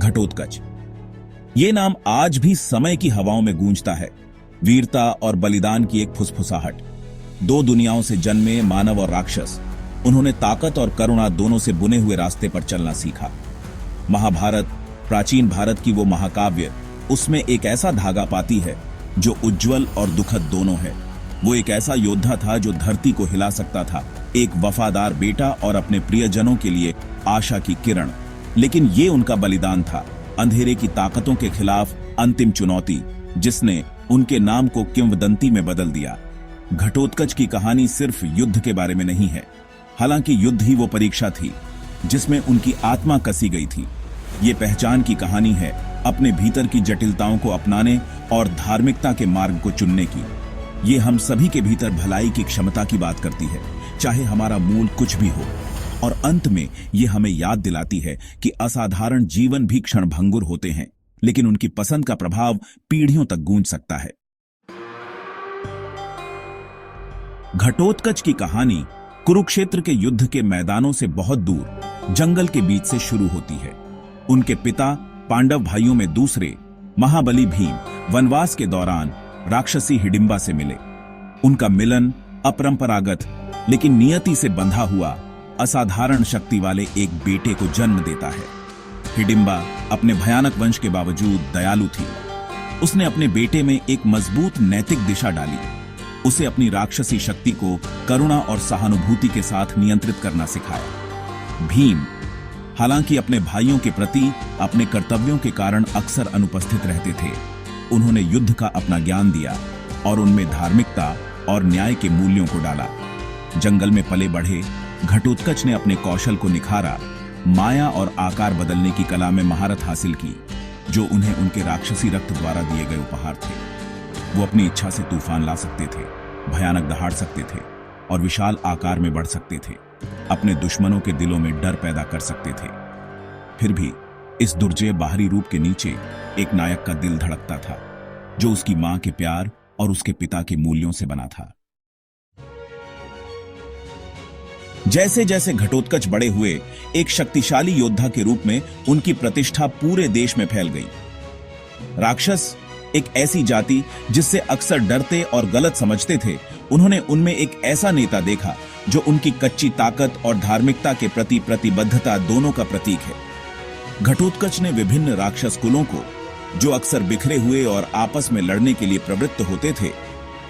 घटोत्कच। ये नाम आज भी समय की हवाओं में गूंजता है। वीरता और बलिदान की एक फुसफुसाहट। दो दुनियाओं से जन्मे मानव और राक्षस, उन्होंने ताकत और करुणा दोनों से बुने हुए रास्ते पर चलना सीखा। महाभारत, प्राचीन भारत की वो महाकाव्य, उसमें एक ऐसा धागा पाती है जो उज्जवल और दुखद दोनों है। वो एक ऐसा योद्धा था जो धरती को हिला सकता था, एक वफादार बेटा और अपने प्रियजनों के लिए आशा की किरण। लेकिन ये उनका बलिदान था, अंधेरे की ताकतों के खिलाफ अंतिम चुनौती, जिसने उनके नाम को किंवदंती में बदल दिया। घटोत्कच की कहानी सिर्फ युद्ध के बारे में नहीं है, हालांकि युद्ध ही वो परीक्षा थी जिसमें उनकी आत्मा कसी गई थी। ये पहचान की कहानी है अपने भीतर की जटिलताओं को अपनाने और धार्मिकता के मार्ग को चुनने की। ये हम सभी के भीतर भलाई की क्षमता की बात करती है, चाहे हमारा मूल कुछ भी हो। और अंत में ये हमें याद दिलाती है कि असाधारण जीवन भी क्षणभंगुर होते हैं, लेकिन उनकी पसंद का प्रभाव पीढ़ियों तक गूंज सकता है। घटोत्कच की कहानी कुरुक्षेत्र के युद्ध के मैदानों से बहुत दूर जंगल के बीच से शुरू होती है। उनके पिता पांडव भाइयों में दूसरे महाबली भीम वनवास के दौरान राक्षसी हिडिंबा से मिले। उनका मिलन अपरंपरागत लेकिन नियति से बंधा हुआ असाधारण शक्ति वाले एक बेटे को जन्म देता है। हिडिंबा अपने भयानक वंश के बावजूद दयालु थी। उसने अपने बेटे में एक मजबूत नैतिक दिशा डाली। उसे अपनी राक्षसी शक्ति को करुणा और सहानुभूति के साथ नियंत्रित करना सिखाया। भीम हालांकि अपने भाइयों के प्रति अपने कर्तव्यों के कारण अक्सर अनुपस्थित रहते थे। उन्होंने युद्ध का अपना ज्ञान दिया और उनमें धार्मिकता और न्याय के मूल्यों को डाला। जंगल में पले बढ़े घटोत्कच ने अपने कौशल को निखारा, माया और आकार बदलने की कला में महारत हासिल की, जो उन्हें उनके राक्षसी रक्त द्वारा दिए गए उपहार थे। वो अपनी इच्छा से तूफान ला सकते थे, भयानक दहाड़ सकते थे और विशाल आकार में बढ़ सकते थे। अपने दुश्मनों के दिलों में डर पैदा कर सकते थे। फिर भी इस दुर्जय बाहरी रूप के नीचे एक नायक का दिल धड़कता था, जो उसकी मां के प्यार और उसके पिता के मूल्यों से बना था। जैसे जैसे घटोत्कच बड़े हुए, एक शक्तिशाली योद्धा के रूप में उनकी प्रतिष्ठा पूरे देश में फैल गई। राक्षस एक ऐसी जाति जिससे अक्सर डरते और गलत समझते थे, उन्होंने उनमें एक ऐसा नेता देखा जो उनकी कच्ची ताकत और धार्मिकता के प्रति प्रतिबद्धता दोनों का प्रतीक है। घटोत्कच ने विभिन्न राक्षस कुलों को, जो अक्सर बिखरे हुए और आपस में लड़ने के लिए प्रवृत्त होते थे,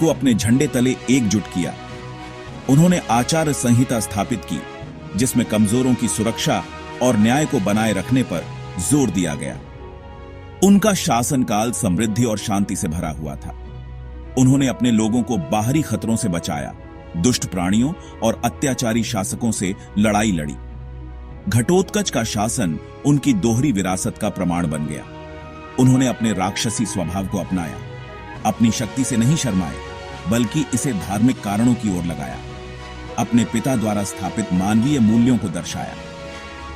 को अपने झंडे तले एकजुट किया। उन्होंने आचार संहिता स्थापित की, जिसमें कमजोरों की सुरक्षा और न्याय को बनाए रखने पर जोर दिया गया। उनका शासनकाल समृद्धि और शांति से भरा हुआ था। उन्होंने अपने लोगों को बाहरी खतरों से बचाया, दुष्ट प्राणियों और अत्याचारी शासकों से लड़ाई लड़ी। घटोत्कच का शासन उनकी दोहरी विरासत का प्रमाण बन गया। उन्होंने अपने राक्षसी स्वभाव को अपनाया, अपनी शक्ति से नहीं शर्माए, बल्कि इसे धार्मिक कारणों की ओर लगाया। अपने पिता द्वारा स्थापित मानवीय मूल्यों को दर्शाया।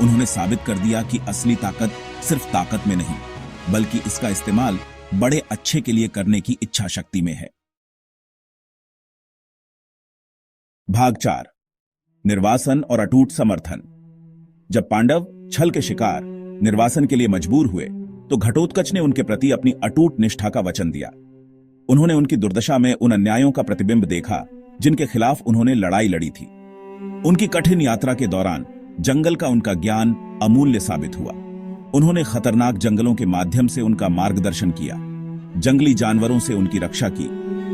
उन्होंने साबित कर दिया कि असली ताकत सिर्फ ताकत में नहीं, बल्कि इसका इस्तेमाल बड़े अच्छे के लिए करने की इच्छा शक्ति में है। भाग 4, निर्वासन और अटूट समर्थन। जब पांडव छल के शिकार निर्वासन के लिए मजबूर हुए, तो घटोत्कच ने उनके प्रति अपनी अटूट निष्ठा का वचन दिया। उन्होंने उनकी दुर्दशा में उन अन्यायों का प्रतिबिंब देखा जिनके खिलाफ उन्होंने लड़ाई लड़ी थी। उनकी कठिन यात्रा के दौरान जंगल का उनका ज्ञान अमूल्य साबित हुआ। उन्होंने खतरनाक जंगलों के माध्यम से उनका मार्गदर्शन किया, जंगली जानवरों से उनकी रक्षा की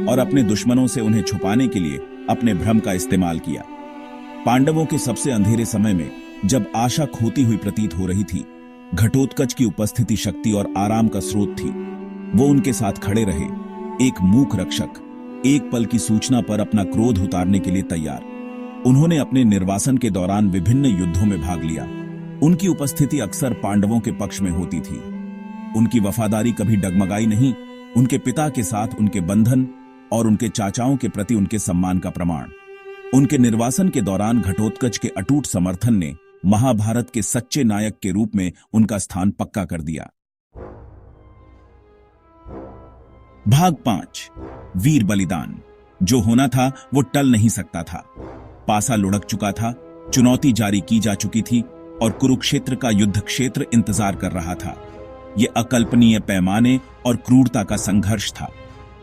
और अपने दुश्मनों से उन्हें छुपाने के लिए अपने भ्रम का इस्तेमाल किया। पांडवों के सबसे अंधेरे समय में, जब आशा खोती हुई प्रतीत हो रही थी, घटोत्कच की उपस्थिति शक्ति और आराम का स्रोत थी। वो उनके साथ खड़े रहे, एक मूक रक्षक, एक पल की सूचना पर अपना क्रोध उतारने के लिए तैयार। उन्होंने अपने निर्वासन के दौरान विभिन्न युद्धों में भाग लिया। उनकी उपस्थिति अक्सर पांडवों के पक्ष में होती थी। उनकी वफादारी कभी डगमगाई नहीं, उनके पिता के साथ उनके बंधन और उनके चाचाओं के प्रति उनके सम्मान का प्रमाण। उनके निर्वासन के दौरान घटोत्कच के अटूट समर्थन ने महाभारत के सच्चे नायक के रूप में उनका स्थान पक्का कर दिया। भाग 5, वीर बलिदान। जो होना था वो टल नहीं सकता था। पासा लुढ़क चुका था, चुनौती जारी की जा चुकी थी और कुरुक्षेत्र का युद्ध क्षेत्र इंतजार कर रहा था। ये अकल्पनीय पैमाने और क्रूरता का संघर्ष था।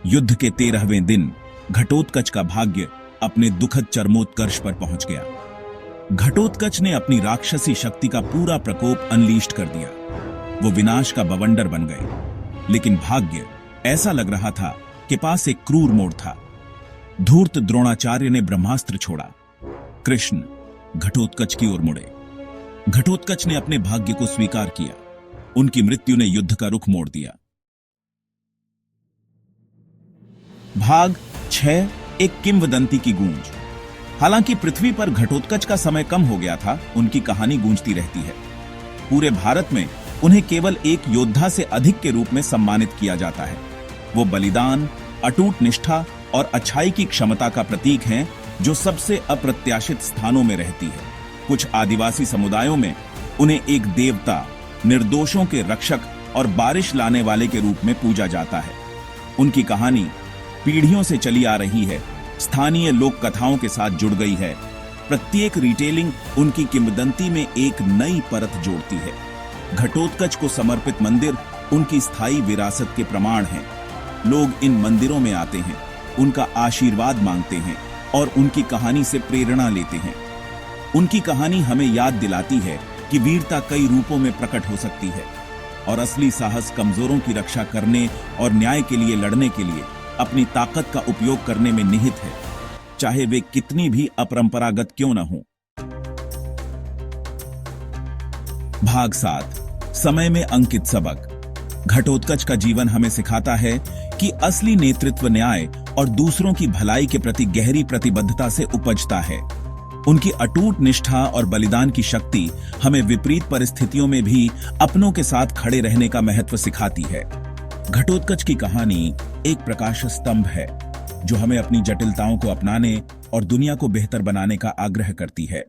युद्ध के 13वें दिन घटोत्कच का भाग्य अपने दुखद चरमोत्कर्ष पर पहुंच गया। घटोत्कच ने अपनी राक्षसी शक्ति का पूरा प्रकोप अनलीस्ट कर दिया। वो विनाश का बवंडर बन गए। लेकिन भाग्य ऐसा लग रहा था कि पास एक क्रूर मोड़ था। धूर्त द्रोणाचार्य ने ब्रह्मास्त्र छोड़ा। कृष्ण घटोत्कच की ओर मुड़े। घटोत्कच ने अपने भाग्य को स्वीकार किया। उनकी मृत्यु ने युद्ध का रुख मोड़ दिया। भाग 6 एक किंवदंती की गूंज। हालांकि पृथ्वी पर घटोत्कच का समय कम हो गया था, उनकी कहानी गूंजती रहती है। पूरे भारत में उन्हें केवल एक योद्धा से अधिक के रूप में सम्मानित किया जाता है। वो बलिदान, अटूट निष्ठा और अच्छाई की क्षमता का प्रतीक हैं, जो सबसे अप्रत्याशित स्थानों में रहती है। कुछ आदिवासी समुदायों में उन्हें एक देवता, निर्दोषों के रक्षक और बारिश लाने वाले के रूप में पूजा जाता है। उनकी कहानी पीढ़ियों से चली आ रही है, स्थानीय लोक कथाओं के साथ जुड़ गई है। प्रत्येक रिटेलिंग उनकी किंवदंती में एक नई परत जोड़ती है। घटोत्कच को समर्पित मंदिर उनकी स्थायी विरासत के प्रमाण हैं। लोग इन मंदिरों में आते हैं, उनका आशीर्वाद मांगते हैं और उनकी कहानी से प्रेरणा लेते हैं। उनकी कहानी हमें याद दिलाती है कि वीरता कई रूपों में प्रकट हो सकती है और असली साहस कमजोरों की रक्षा करने और न्याय के लिए लड़ने के लिए अपनी ताकत का उपयोग करने में निहित है, चाहे वे कितनी भी अपरंपरागत क्यों न हो। भाग 7 समय में अंकित सबक। घटोत्कच का जीवन हमें सिखाता है कि असली नेतृत्व न्याय और दूसरों की भलाई के प्रति गहरी प्रतिबद्धता से उपजता है। उनकी अटूट निष्ठा और बलिदान की शक्ति हमें विपरीत परिस्थितियों में भी अपनों के साथ खड़े रहने का महत्व सिखाती है। घटोत्कच की कहानी एक प्रकाश स्तंभ है, जो हमें अपनी जटिलताओं को अपनाने और दुनिया को बेहतर बनाने का आग्रह करती है।